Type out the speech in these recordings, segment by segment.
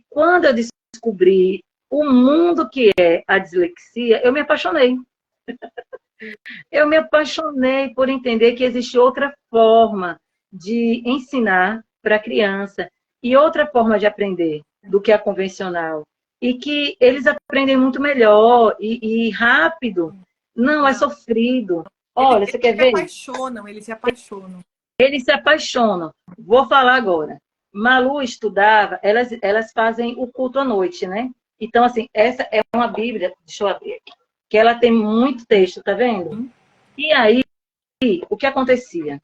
Quando eu descobri o mundo que é a dislexia, eu me apaixonei. Eu me apaixonei por entender que existe outra forma de ensinar para a criança e outra forma de aprender do que a convencional. E que eles aprendem muito melhor e rápido. Não, é sofrido. Olha, você quer Se ver? apaixonam, eles se apaixonam. Eles se apaixonam. Vou falar agora. Malu estudava, elas fazem o culto à noite, né? Então, assim, essa é uma Bíblia, deixa eu abrir aqui, que ela tem muito texto, tá vendo? E aí, o que acontecia?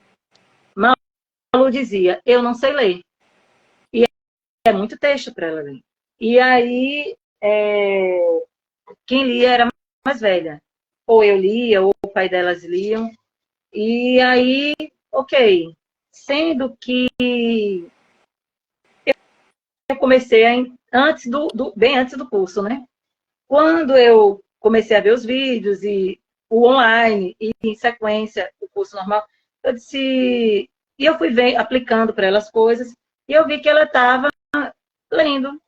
Malu dizia, eu não sei ler. E é muito texto para ela ler. E aí, quem lia era mais velha. Ou eu lia, ou o pai delas liam. E aí, ok. Sendo que eu comecei bem antes do curso, né? Quando eu comecei a ver os vídeos e o online e em sequência o curso normal, eu disse, e eu fui aplicando para ela as coisas e eu vi que ela estava lendo.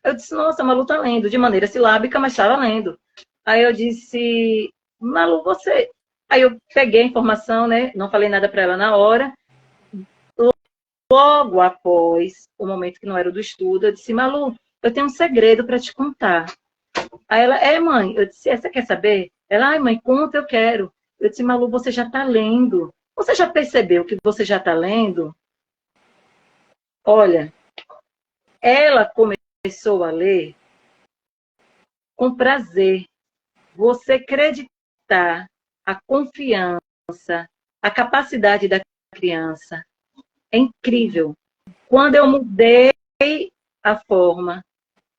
Eu disse, nossa, a Malu está lendo de maneira silábica, mas estava lendo. Aí eu disse, Malu, você. Aí eu peguei a informação, né? Não falei nada para ela na hora. Logo após o momento que não era do estudo, eu disse, Malu, eu tenho um segredo para te contar. Aí ela, mãe, eu disse, você quer saber? Ela, ai, mãe, conta, eu quero. Eu disse, Malu, você já está lendo. Você já percebeu que você já está lendo? Olha, ela começou a ler com prazer. Você acreditar, a confiança, a capacidade da criança é incrível. Quando eu mudei a forma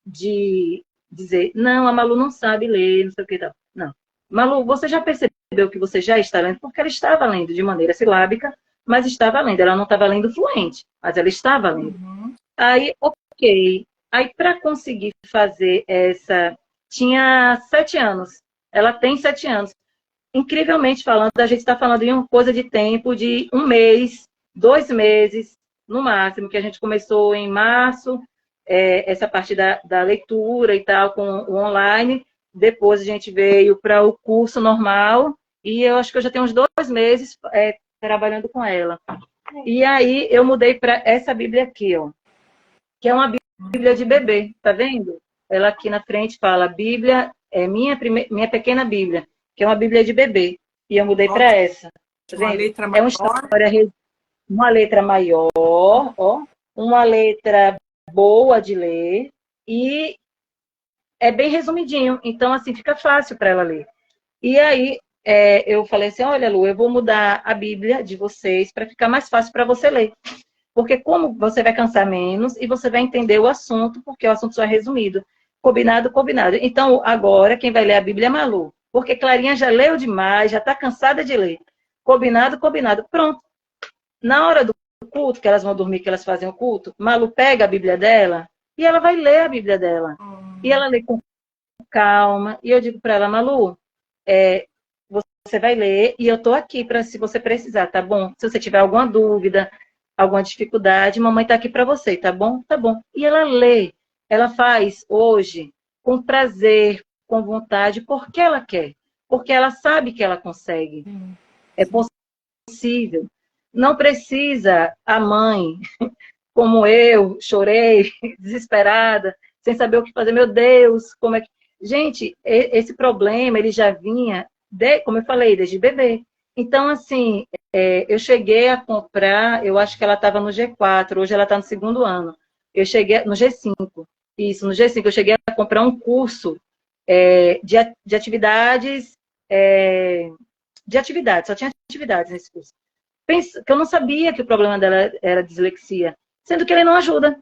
de dizer, não, a Malu não sabe ler, não sei o que tal. Não. Malu, você já percebeu que você já está lendo? Porque ela estava lendo de maneira silábica, mas estava lendo. Ela não estava lendo fluente, mas ela estava lendo. Aí, ok. Aí, para conseguir fazer essa... Tinha 7 anos. Ela tem 7 anos. Incrivelmente falando, a gente está falando em uma coisa de tempo de 1 mês, 2 meses, no máximo, que a gente começou em março, essa parte da leitura e tal, com o online. Depois a gente veio para o curso normal, e eu acho que eu já tenho uns 2 meses trabalhando com ela. E aí eu mudei para essa Bíblia aqui, ó, que é uma Bíblia de bebê, tá vendo? Ela aqui na frente fala, Bíblia é minha pequena Bíblia, que é uma Bíblia de bebê. E eu mudei para essa. Tá Uma vendo? letra É uma maior. história, uma letra maior, ó, uma letra boa de ler e é bem resumidinho. Então, assim, fica fácil para ela ler. E aí, eu falei assim, olha, Lu, eu vou mudar a Bíblia de vocês para ficar mais fácil para você ler. Porque como você vai cansar menos e você vai entender o assunto, porque o assunto só é resumido. Combinado, combinado. Então, agora, quem vai ler a Bíblia é Malu. Porque Clarinha já leu demais, já está cansada de ler. Combinado, combinado. Pronto. Na hora do culto, que elas vão dormir, que elas fazem o culto, Malu pega a Bíblia dela e ela vai ler a Bíblia dela. E ela lê com calma. E eu digo para ela, Malu, você vai ler e eu estou aqui para se você precisar, tá bom? Se você tiver alguma dúvida, alguma dificuldade, mamãe está aqui para você, tá bom? Tá bom. E ela lê, ela faz hoje com prazer, com vontade, porque ela quer, porque ela sabe que ela consegue. É possível. Não precisa a mãe, como eu, chorei, desesperada, sem saber o que fazer. Meu Deus, como é que... Gente, esse problema, ele já vinha, como eu falei, desde bebê. Então, assim, eu cheguei a comprar, eu acho que ela estava no G4, hoje ela está no 2º ano. Eu cheguei no G5, isso, no G5, eu cheguei a comprar um curso de atividades, só tinha atividades nesse curso. Que eu não sabia que o problema dela era dislexia, sendo que ele não ajuda.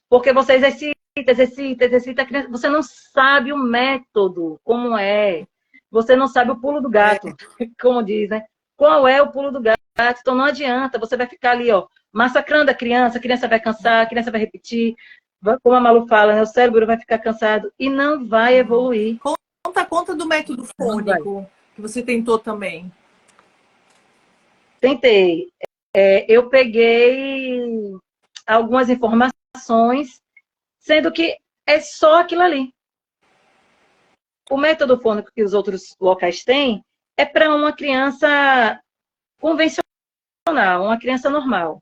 Porque você exercita a criança, você não sabe o método, como é. Você não sabe o pulo do gato, como diz, né? Qual é o pulo do gato? Então não adianta, você vai ficar ali, ó, massacrando a criança vai cansar, a criança vai repetir, como a Malu fala, né? O cérebro vai ficar cansado e não vai evoluir. Conta do método fônico, que você tentou também. Tentei. Eu peguei algumas informações sendo que é só aquilo ali. O método fônico que os outros locais têm é para uma criança convencional, uma criança normal.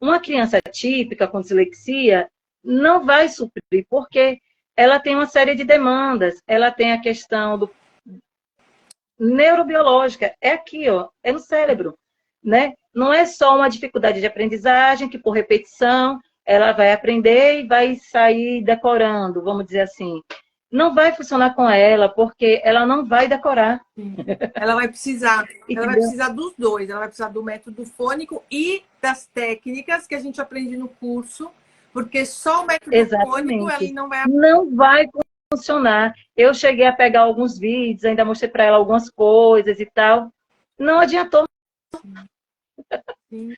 Uma criança típica com dislexia não vai suprir, porque ela tem uma série de demandas, ela tem a questão do neurobiológica, é aqui, ó, é no cérebro, né? Não é só uma dificuldade de aprendizagem, que por repetição ela vai aprender e vai sair decorando, vamos dizer assim. Não vai funcionar com ela, porque ela não vai decorar. Sim. Ela vai precisar dos dois, ela vai precisar do método fônico e das técnicas que a gente aprende no curso, porque só o método fônico ela não vai... Não vai funcionar. Eu cheguei a pegar alguns vídeos, ainda mostrei para ela algumas coisas e tal. Não adiantou. Sim.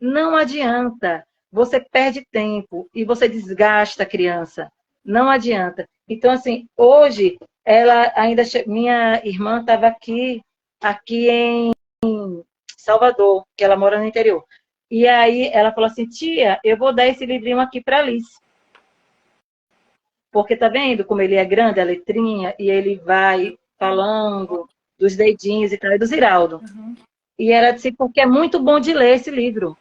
Não adianta. Você perde tempo e você desgasta a criança. Não adianta. Então, assim, hoje, ela ainda... Minha irmã estava aqui em Salvador, que ela mora no interior. E aí ela falou assim, tia, eu vou dar esse livrinho aqui para a Alice. Porque tá vendo como ele é grande, a letrinha, e ele vai falando dos dedinhos e tal, e do Ziraldo. Uhum. E ela disse, porque é muito bom de ler esse livro.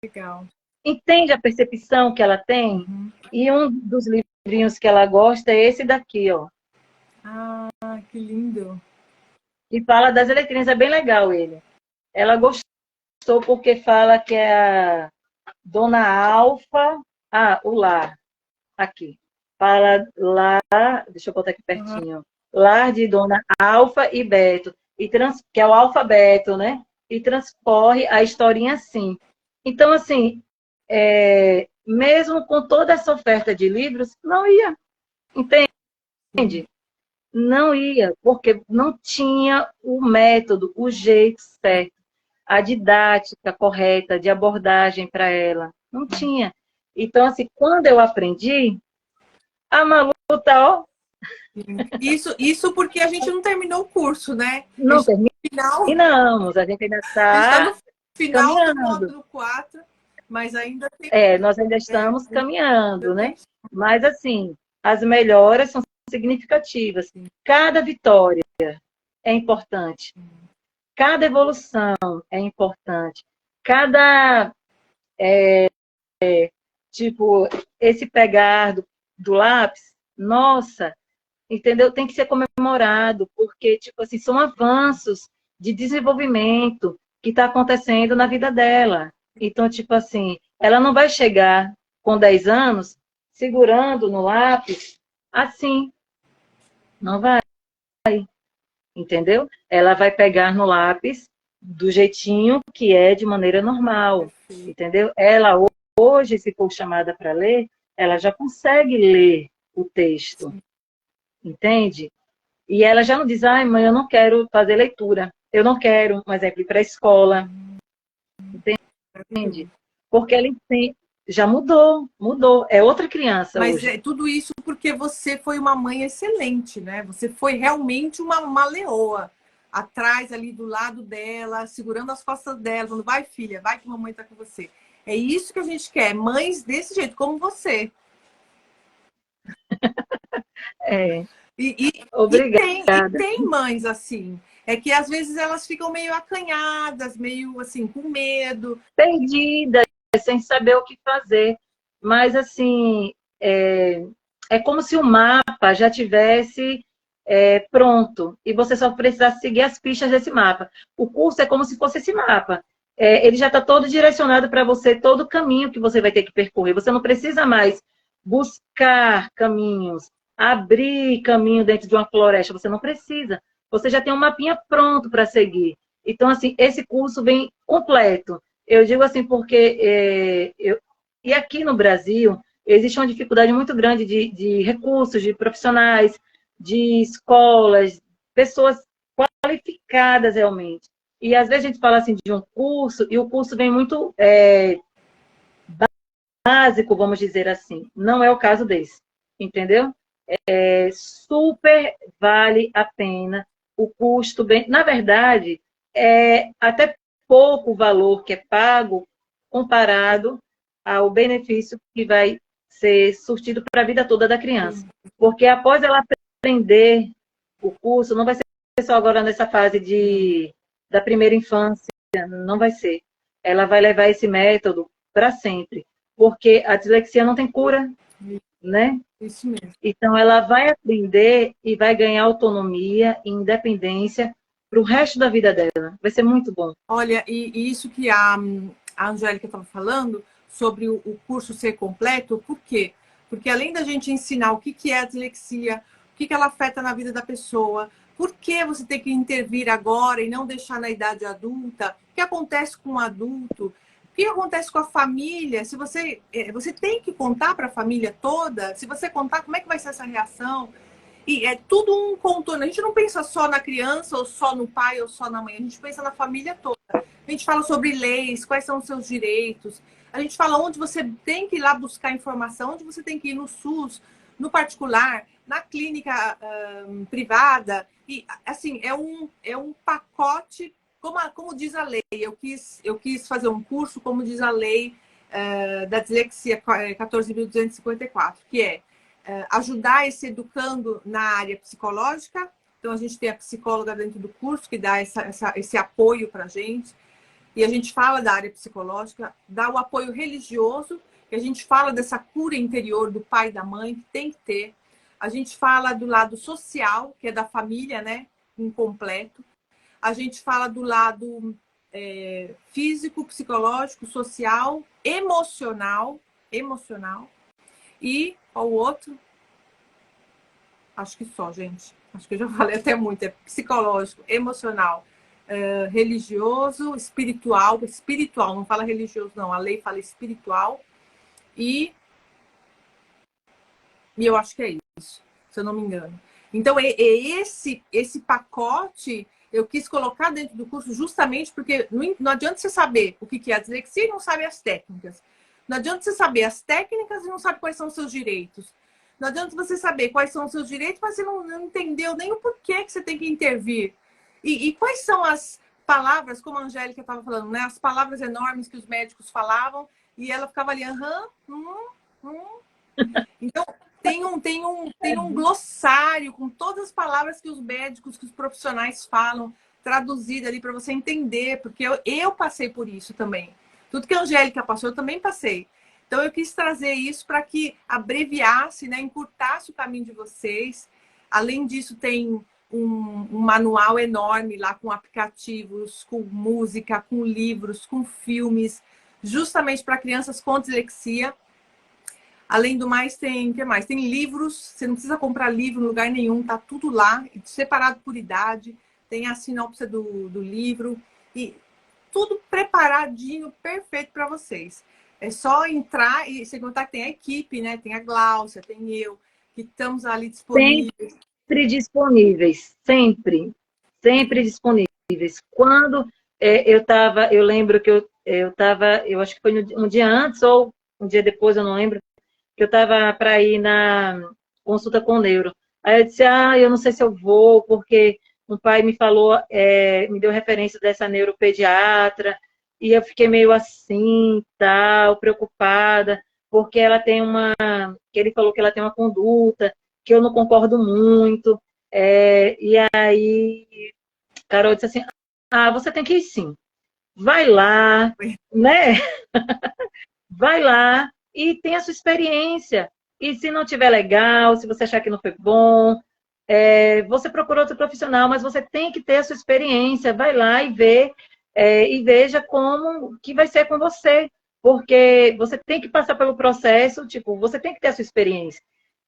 Legal. Entende a percepção que ela tem? Uhum. E um dos livrinhos que ela gosta é esse daqui, ó. Ah, que lindo. E fala das letrinhas, é bem legal ele. Ela gostou porque fala que é a Dona Alfa... Ah, o lar. Aqui. Fala lá, deixa eu botar aqui pertinho. Uhum. Lar de Dona Alfa e Beto. Que é o alfabeto, né? E transcorre a historinha assim. Então, assim, mesmo com toda essa oferta de livros, não ia. Entende? Não ia, porque não tinha o método, o jeito certo, a didática correta de abordagem para ela. Não tinha. Então, assim, quando eu aprendi, a Malu tá, ó. Isso porque a gente não terminou o curso, né? Não terminamos, a gente ainda está no final caminhando. do módulo 4, mas ainda tem... nós ainda estamos caminhando, né? Mas, assim, as melhoras são significativas. Cada vitória é importante. Cada evolução é importante. Cada, tipo, esse pegar do lápis, nossa, entendeu? Tem que ser comemorado, porque, tipo assim, são avanços de desenvolvimento que está acontecendo na vida dela. Então, tipo assim, ela não vai chegar com 10 anos segurando no lápis assim. Não vai. Entendeu? Ela vai pegar no lápis do jeitinho que é de maneira normal. Entendeu? Ela hoje, se for chamada para ler, ela já consegue ler o texto. Entende? E ela já não diz, ai, mãe, eu não quero fazer leitura. Eu não quero, um exemplo, ir para a escola. Entende? Porque ela entende. Já mudou. É outra criança Mas hoje. é tudo isso porque você foi uma mãe excelente, né? Você foi realmente uma leoa. Atrás, ali do lado dela, segurando as costas dela, falando, vai, filha, vai que mamãe tá com você. É isso que a gente quer, mães desse jeito, como você. Obrigada. E tem mães assim. É que às vezes elas ficam meio acanhadas, meio assim, com medo. Perdidas, sem saber o que fazer. Mas, assim, é como se o mapa já tivesse pronto e você só precisasse seguir as pistas desse mapa. O curso é como se fosse esse mapa. Ele já está todo direcionado para você, todo o caminho que você vai ter que percorrer. Você não precisa mais buscar caminhos, abrir caminho dentro de uma floresta. Você não precisa. Você já tem um mapinha pronto para seguir. Então, assim, esse curso vem completo. Eu digo assim porque e aqui no Brasil existe uma dificuldade muito grande de recursos, de profissionais, de escolas, pessoas qualificadas realmente. E às vezes a gente fala assim de um curso, e o curso vem muito básico, vamos dizer assim. Não é o caso desse, entendeu? Super vale a pena. O custo, bem, na verdade, é até pouco o valor que é pago comparado ao benefício que vai ser surtido para a vida toda da criança. Porque após ela aprender o curso, não vai ser só agora nessa fase da primeira infância, não vai ser. Ela vai levar esse método para sempre. Porque a dislexia não tem cura, né? Isso mesmo. Então, ela vai aprender e vai ganhar autonomia e independência para o resto da vida dela. Vai ser muito bom. Olha, e isso que a Angélica estava falando sobre o curso ser completo, por quê? Porque além da gente ensinar o que é a dislexia, o que ela afeta na vida da pessoa, por que você tem que intervir agora e não deixar na idade adulta, o que acontece com o adulto, o que acontece com a família, se você tem que contar para a família toda, se você contar, como é que vai ser essa reação? E é tudo um contorno. A gente não pensa só na criança, ou só no pai, ou só na mãe. A gente pensa na família toda. A gente fala sobre leis, quais são os seus direitos. A gente fala onde você tem que ir lá buscar informação, onde você tem que ir no SUS, no particular, na clínica privada. E, assim, é um pacote, como diz a lei. Eu quis fazer um curso, como diz a lei da dislexia 14.254, que é ajudar esse educando na área psicológica. Então, a gente tem a psicóloga dentro do curso que dá esse apoio para a gente. E a gente fala da área psicológica, dá o apoio religioso, que a gente fala dessa cura interior do pai e da mãe, que tem que ter. A gente fala do lado social, que é da família, né? Incompleto. A gente fala do lado físico, psicológico, social, emocional. E qual o outro? Acho que só, gente. Acho que eu já falei até muito. É psicológico, emocional, religioso, espiritual. Espiritual, não fala religioso, não. A lei fala espiritual. E eu acho que é isso, se eu não me engano. Então, esse pacote eu quis colocar dentro do curso justamente porque não adianta você saber o que é a dislexia e não sabe as técnicas. Não adianta você saber as técnicas e não sabe quais são os seus direitos. Não adianta você saber quais são os seus direitos, mas você não entendeu nem o porquê que você tem que intervir. E quais são as palavras, como a Angélica estava falando, né? As palavras enormes que os médicos falavam e ela ficava ali, Então, tem um glossário com todas as palavras que os médicos, que os profissionais falam, traduzida ali para você entender, porque eu passei por isso também. Tudo que a Angélica passou, eu também passei. Então, eu quis trazer isso para que abreviasse, né, encurtasse o caminho de vocês. Além disso, tem um manual enorme lá com aplicativos, com música, com livros, com filmes, justamente para crianças com dislexia. Além do mais, o que mais? Tem livros, você não precisa comprar livro em lugar nenhum, tá tudo lá, separado por idade, tem a sinopse do livro, e tudo preparadinho, perfeito para vocês. É só entrar e sem contar que tem a equipe, né? Tem a Gláucia, tem eu, que estamos ali disponíveis. Sempre disponíveis, sempre disponíveis. Quando eu lembro que eu estava, eu acho que foi um dia antes ou um dia depois, eu não lembro, que eu estava para ir na consulta com o neuro. Aí eu disse, eu não sei se eu vou, porque um pai me falou, me deu referência dessa neuropediatra, e eu fiquei meio assim, tal, preocupada, porque ele falou que ela tem uma conduta que eu não concordo muito, e aí Carol disse assim, você tem que ir sim, vai lá, né? Vai lá e tem a sua experiência. E se não tiver legal, se você achar que não foi bom, você procura outro profissional, mas você tem que ter a sua experiência. Vai lá e vê, e veja como que vai ser com você. Porque você tem que passar pelo processo, tipo, você tem que ter a sua experiência.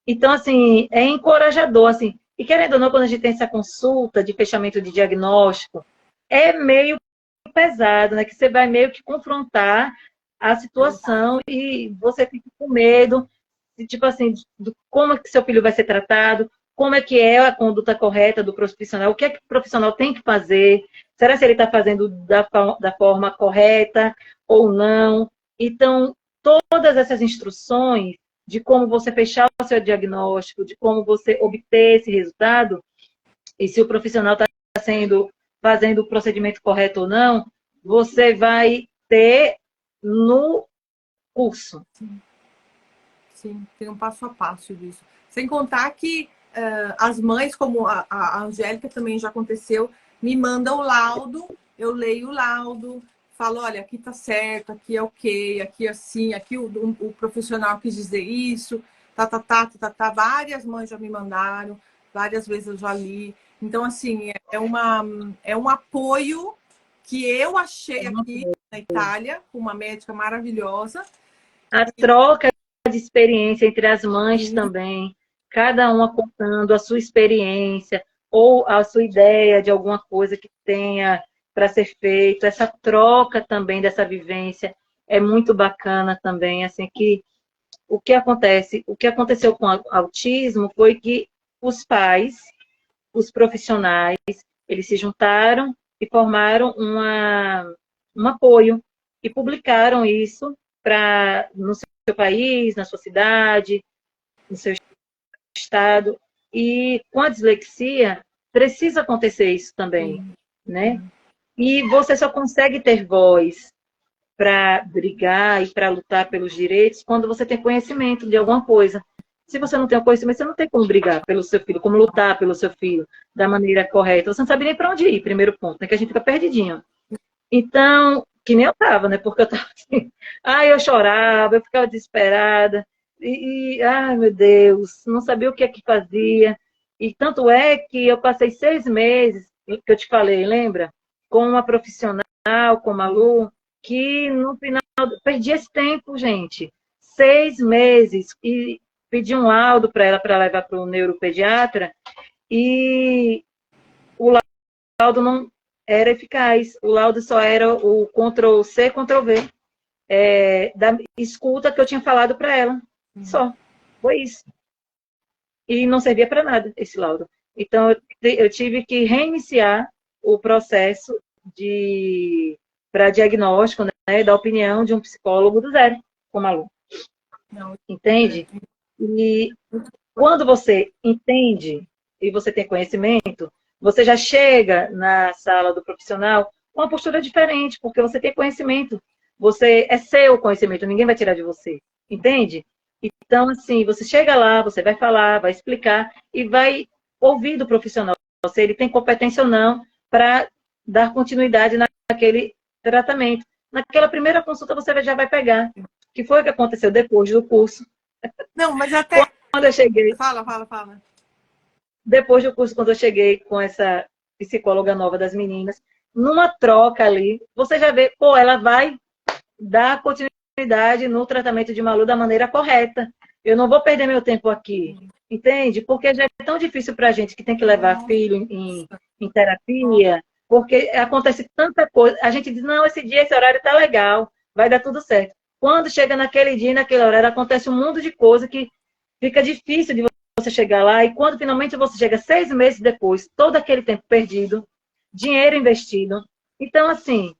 Então, assim, é encorajador, assim. E querendo ou não, quando a gente tem essa consulta de fechamento de diagnóstico, é meio pesado, né? Que você vai meio que confrontar a situação e você fica com medo, tipo assim, de como é que seu filho vai ser tratado, como é que é a conduta correta do profissional, o que é que o profissional tem que fazer, será que ele está fazendo da forma correta ou não? Então, todas essas instruções de como você fechar o seu diagnóstico, de como você obter esse resultado, e se o profissional está fazendo o procedimento correto ou não, você vai ter no curso. sim, tem um passo a passo disso. Sem contar que as mães, como a Angélica também já aconteceu, me mandam o laudo, eu leio o laudo, falo, olha, aqui tá certo, aqui é ok, aqui assim, aqui o profissional quis dizer isso, várias mães já me mandaram, várias vezes eu já li. Então, assim, é um apoio que eu achei aqui na Itália, com uma médica maravilhosa. A troca de experiência entre as mães também, cada uma contando a sua experiência ou a sua ideia de alguma coisa que tenha para ser feito, essa troca também dessa vivência é muito bacana também, assim, que o que acontece, o que aconteceu com o autismo foi que os pais, os profissionais, eles se juntaram e formaram um apoio e publicaram isso no seu país, na sua cidade, no seu estado. E com a dislexia, precisa acontecer isso também, né? E você só consegue ter voz para brigar e para lutar pelos direitos quando você tem conhecimento de alguma coisa. Se você não tem o conhecimento, você não tem como brigar pelo seu filho, como lutar pelo seu filho da maneira correta. Você não sabe nem para onde ir, primeiro ponto, né? Que a gente fica perdidinho. Então, que nem eu tava, né? Porque eu tava assim, eu chorava, eu ficava desesperada, ai meu Deus, não sabia o que é que fazia. E tanto é que eu passei 6 meses, que eu te falei, lembra? Com uma profissional, com a Malu, que no final, perdi esse tempo, gente. 6 meses, e pedi um laudo para ela, para levar para o neuropediatra, e o laudo não era eficaz. O laudo só era o Ctrl+C, Ctrl+V, da escuta que eu tinha falado para ela. Só. Foi isso. E não servia para nada esse laudo. Então, eu tive que reiniciar o processo para diagnóstico, né, da opinião de um psicólogo do zero, como aluno. Entende? E quando você entende e você tem conhecimento, você já chega na sala do profissional com uma postura diferente, porque você tem conhecimento. Você é seu conhecimento, ninguém vai tirar de você. Entende? Então, assim, você chega lá, você vai falar, vai explicar e vai ouvir do profissional se ele tem competência ou não para dar continuidade naquele tratamento. Naquela primeira consulta você já vai pegar. Que foi o que aconteceu depois do curso. Não, mas até... Quando eu cheguei... Fala. Depois do curso, quando eu cheguei com essa psicóloga nova das meninas, numa troca ali, você já vê, ela vai dar continuidade no tratamento de Malu da maneira correta. Eu não vou perder meu tempo aqui, entende? Porque já é tão difícil para a gente que tem que levar filho em terapia, porque acontece tanta coisa. A gente diz, não, esse horário tá legal, vai dar tudo certo. Quando chega naquele dia, naquele horário, acontece um mundo de coisa que fica difícil de você chegar lá, e quando finalmente você chega 6 meses depois, todo aquele tempo perdido, dinheiro investido. Então, assim,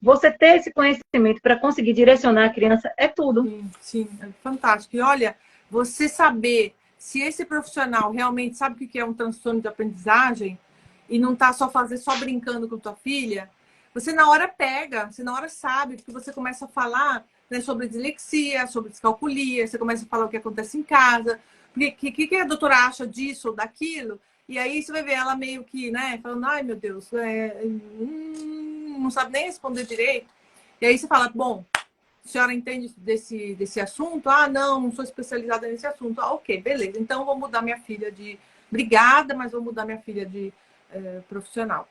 você ter esse conhecimento para conseguir direcionar a criança é tudo. Sim, é fantástico. E olha, você saber se esse profissional realmente sabe o que é um transtorno de aprendizagem e não está só brincando com tua filha, você na hora pega, você na hora sabe, porque você começa a falar, né, sobre dislexia, sobre descalculia, você começa a falar o que acontece em casa, o que a doutora acha disso ou daquilo, e aí você vai ver ela meio que, né, falando, ai meu Deus, não sabe nem responder direito. E aí você fala, bom, a senhora entende desse assunto? Ah, não sou especializada nesse assunto. Ah, ok, beleza. Então vou mudar minha filha de... Brigada, mas vou mudar minha filha de profissional.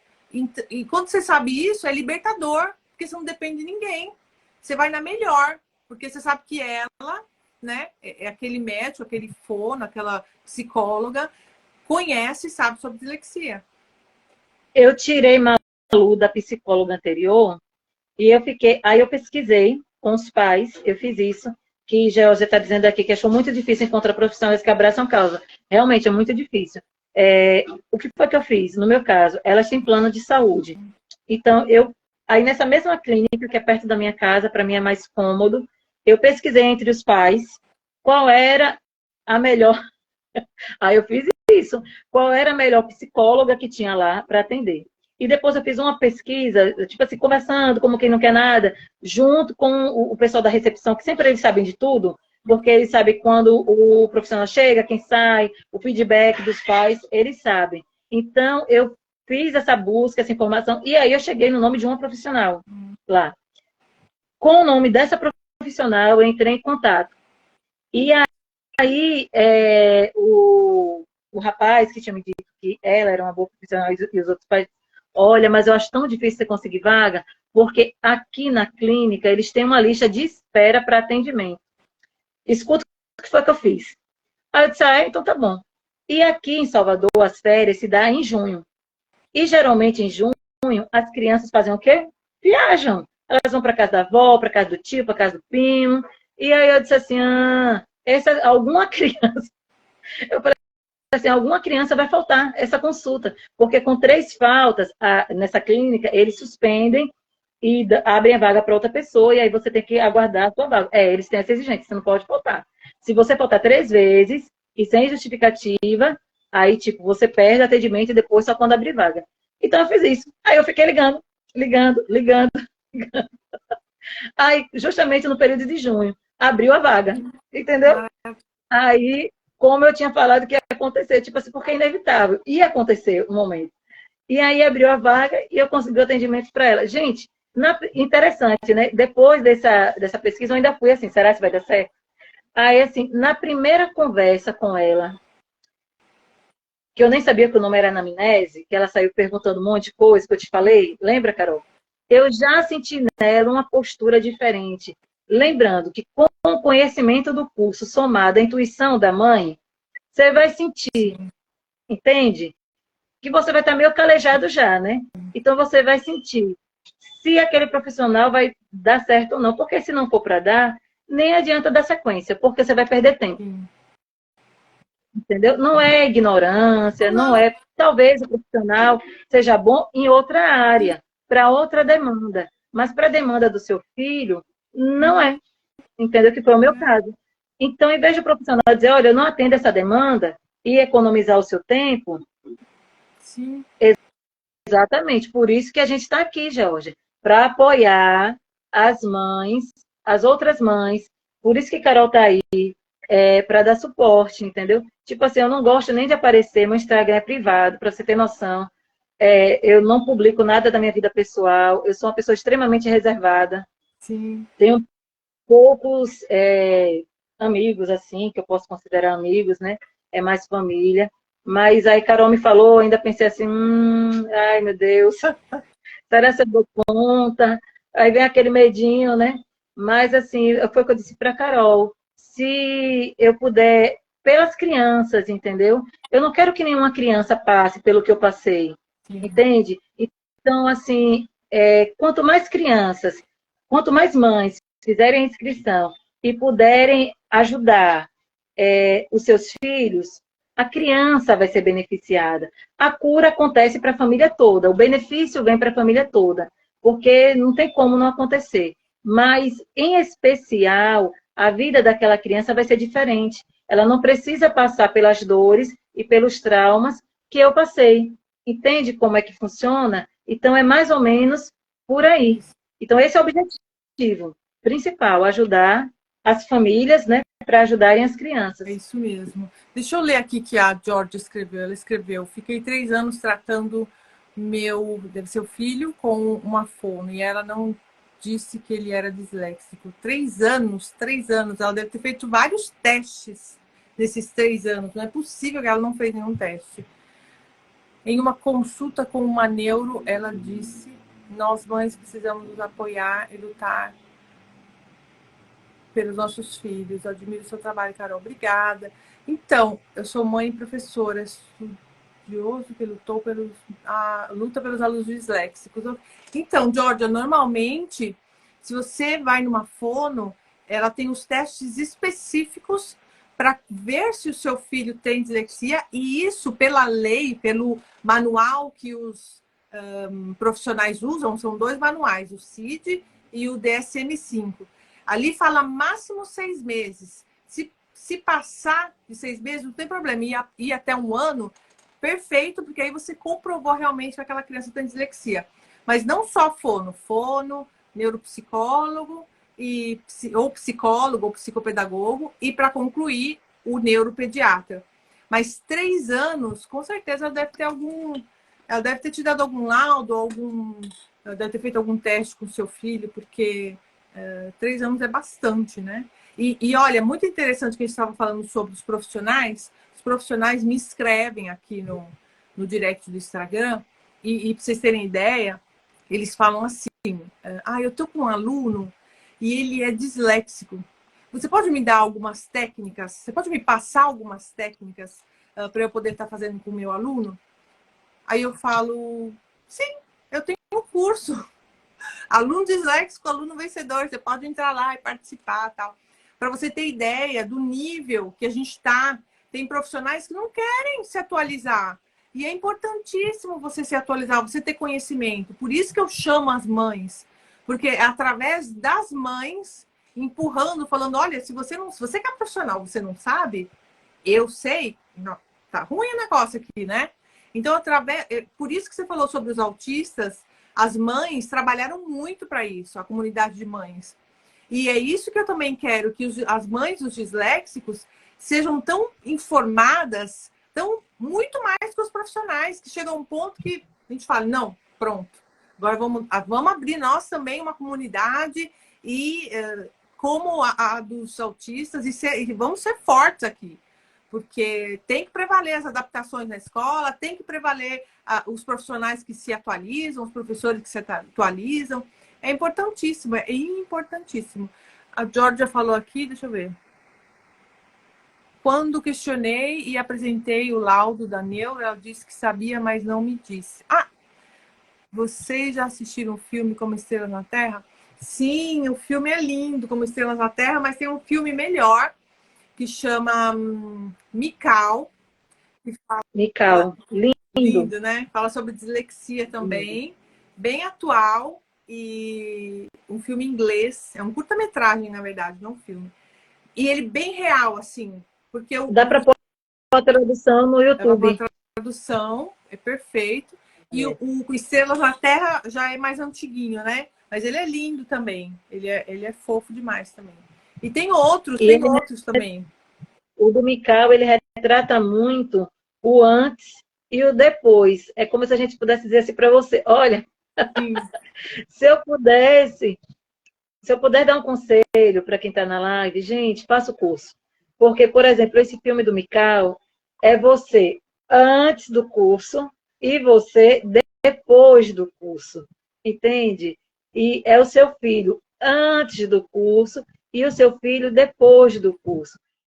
E quando você sabe isso, é libertador, porque você não depende de ninguém. Você vai na melhor, porque você sabe que ela, né, é aquele médico, aquele fono, aquela psicóloga, conhece e sabe sobre dislexia. Eu tirei Malu da psicóloga anterior e aí eu pesquisei com os pais, eu fiz isso, que Georgia está dizendo aqui que achou muito difícil encontrar profissionais que abraçam causa. Realmente é muito difícil. O que foi que eu fiz? No meu caso, elas têm plano de saúde. Então, aí nessa mesma clínica, que é perto da minha casa, para mim é mais cômodo, eu pesquisei entre os pais qual era a melhor... Aí eu fiz isso. Qual era a melhor psicóloga que tinha lá para atender? E depois eu fiz uma pesquisa, tipo assim, conversando, como quem não quer nada, junto com o pessoal da recepção, que sempre eles sabem de tudo. porque eles sabem quando o profissional chega, quem sai, o feedback dos pais, eles sabem. Então, eu fiz essa busca, essa informação, e aí eu cheguei no nome de uma profissional lá. Com o nome dessa profissional, eu entrei em contato. E aí, o rapaz que tinha me dito que ela era uma boa profissional e os outros pais, olha, mas eu acho tão difícil você conseguir vaga, porque aqui na clínica eles têm uma lista de espera para atendimento. Escuta o que foi que eu fiz. Aí eu disse, então tá bom. E aqui em Salvador, as férias se dá em junho. E geralmente em junho, as crianças fazem o quê? Viajam. Elas vão para casa da avó, para casa do tio, para casa do primo. E aí eu disse assim, alguma criança... Eu falei assim, alguma criança vai faltar essa consulta. Porque com 3 faltas nessa clínica, eles suspendem e abrem a vaga para outra pessoa, e aí você tem que aguardar a sua vaga. Eles têm essa exigência, você não pode faltar. Se você faltar 3 vezes e sem justificativa, aí, tipo, você perde atendimento e depois só quando abrir vaga. Então, eu fiz isso. Aí eu fiquei ligando. Aí, justamente no período de junho, abriu a vaga, entendeu? Aí, como eu tinha falado que ia acontecer, tipo assim, porque é inevitável, ia acontecer um momento. E aí abriu a vaga e eu consegui o atendimento para ela. Gente, interessante, né? Depois dessa pesquisa, eu ainda fui assim, será que vai dar certo? Aí, assim, na primeira conversa com ela, que eu nem sabia que o nome era anamnese, que ela saiu perguntando um monte de coisa que eu te falei, lembra, Carol? Eu já senti nela uma postura diferente. Lembrando que com o conhecimento do curso somado à intuição da mãe, você vai sentir, entende? Que você vai estar meio calejado já, né? Então você vai sentir se aquele profissional vai dar certo ou não. Porque se não for para dar, nem adianta dar sequência, porque você vai perder tempo. Entendeu? Não é ignorância, não é. Talvez o profissional seja bom em outra área, para outra demanda. Mas para a demanda do seu filho, não é. Entendeu? Que foi o meu caso. Então, em vez de o profissional dizer, olha, eu não atendo essa demanda e economizar o seu tempo. Sim. Exatamente. Por isso que a gente está aqui, Georgia, para apoiar as mães, as outras mães. Por isso que Carol está aí, para dar suporte, entendeu? Tipo assim, eu não gosto nem de aparecer, meu Instagram é privado, para você ter noção. Eu não publico nada da minha vida pessoal, eu sou uma pessoa extremamente reservada. Sim. Tenho poucos amigos, assim, que eu posso considerar amigos, né? É mais família. Mas aí Carol me falou, ainda pensei assim, ai meu Deus, será que eu dou conta? Aí vem aquele medinho, né? Mas assim, foi o que eu disse para Carol, se eu puder, pelas crianças, entendeu? Eu não quero que nenhuma criança passe pelo que eu passei, entende? Então, assim, quanto mais crianças, quanto mais mães fizerem a inscrição e puderem ajudar os seus filhos, a criança vai ser beneficiada. A cura acontece para a família toda, o benefício vem para a família toda, porque não tem como não acontecer. Mas, em especial, a vida daquela criança vai ser diferente. Ela não precisa passar pelas dores e pelos traumas que eu passei. Entende como é que funciona? Então, é mais ou menos por aí. Então, esse é o objetivo principal, ajudar as famílias, né, para ajudarem as crianças. É isso mesmo. Deixa eu ler aqui que a Georgia escreveu. Ela escreveu: fiquei 3 anos tratando deve ser o filho, com uma fono, e ela não disse que ele era disléxico. 3 anos, 3 anos. Ela deve ter feito vários testes nesses 3 anos. Não é possível que ela não fez nenhum teste. Em uma consulta com uma neuro, ela disse: nós mães precisamos nos apoiar e lutar pelos nossos filhos. Eu admiro o seu trabalho, Carol. Obrigada. Então, eu sou mãe e professora, estudioso que luta pelos alunos disléxicos. Então, Georgia, normalmente, se você vai numa fono, ela tem os testes específicos para ver se o seu filho tem dislexia, e isso, pela lei, pelo manual que os profissionais usam, são 2 manuais, o CID e o DSM-5. Ali fala máximo 6 meses. Se passar de 6 meses, não tem problema. Ir até 1 ano, perfeito, porque aí você comprovou realmente que aquela criança tem dislexia. Mas não só fono, neuropsicólogo ou psicólogo ou psicopedagogo, e para concluir, o neuropediatra. Mas 3 anos, com certeza, ela deve ter te dado algum laudo, ela deve ter feito algum teste com seu filho, porque 3 anos é bastante, né? E olha, muito interessante que a gente estava falando sobre os profissionais. Os profissionais me escrevem aqui no direct do Instagram, e para vocês terem ideia, eles falam assim: eu tô com um aluno e ele é disléxico. Você pode me dar algumas técnicas? Você pode me passar algumas técnicas para eu poder estar fazendo com o meu aluno? Aí eu falo: sim, eu tenho um curso. Aluno disléxico, aluno vencedor. Você pode entrar lá e participar, tal. Para você ter ideia do nível que a gente está. Tem profissionais que não querem se atualizar. E é importantíssimo você se atualizar, você ter conhecimento. Por isso que eu chamo as mães. Porque é através das mães empurrando, falando: olha, se você que é profissional, você não sabe, eu sei, não, tá ruim o negócio aqui, né? Então, por isso que você falou sobre os autistas, as mães trabalharam muito para isso, a comunidade de mães. E é isso que eu também quero, que as mães dos disléxicos sejam tão informadas, muito mais que os profissionais, que chegam a um ponto que a gente fala: não, pronto, agora vamos abrir nós também uma comunidade, e como a dos autistas, e vamos ser fortes aqui. Porque tem que prevaler as adaptações na escola, tem que prevaler os profissionais que se atualizam, os professores que se atualizam. É importantíssimo, é importantíssimo. A Georgia falou aqui, deixa eu ver. Quando questionei e apresentei o laudo da neuro, ela disse que sabia, mas não me disse. Vocês já assistiram o filme Como Estrelas na Terra? Sim, o filme é lindo, Como Estrelas na Terra, mas tem um filme melhor, que chama Mikau. Mikau, lindo. Lindo, né? Fala sobre dislexia também, bem atual, e um filme inglês. É um curta-metragem, na verdade, não um filme. E ele bem real, assim, porque Dá para pôr a tradução no YouTube. A tradução é perfeito. E o Estrelas na Terra já é mais antiguinho, né? Mas ele é lindo também. Ele é fofo demais também. E tem outros também. O do Mikau, ele retrata muito o antes e o depois. É como se a gente pudesse dizer assim para você: olha, se eu puder dar um conselho para quem está na live, gente, faça o curso. Porque, por exemplo, esse filme do Mikau é você antes do curso e você depois do curso. Entende? E é o seu filho antes do curso e o seu filho depois do curso.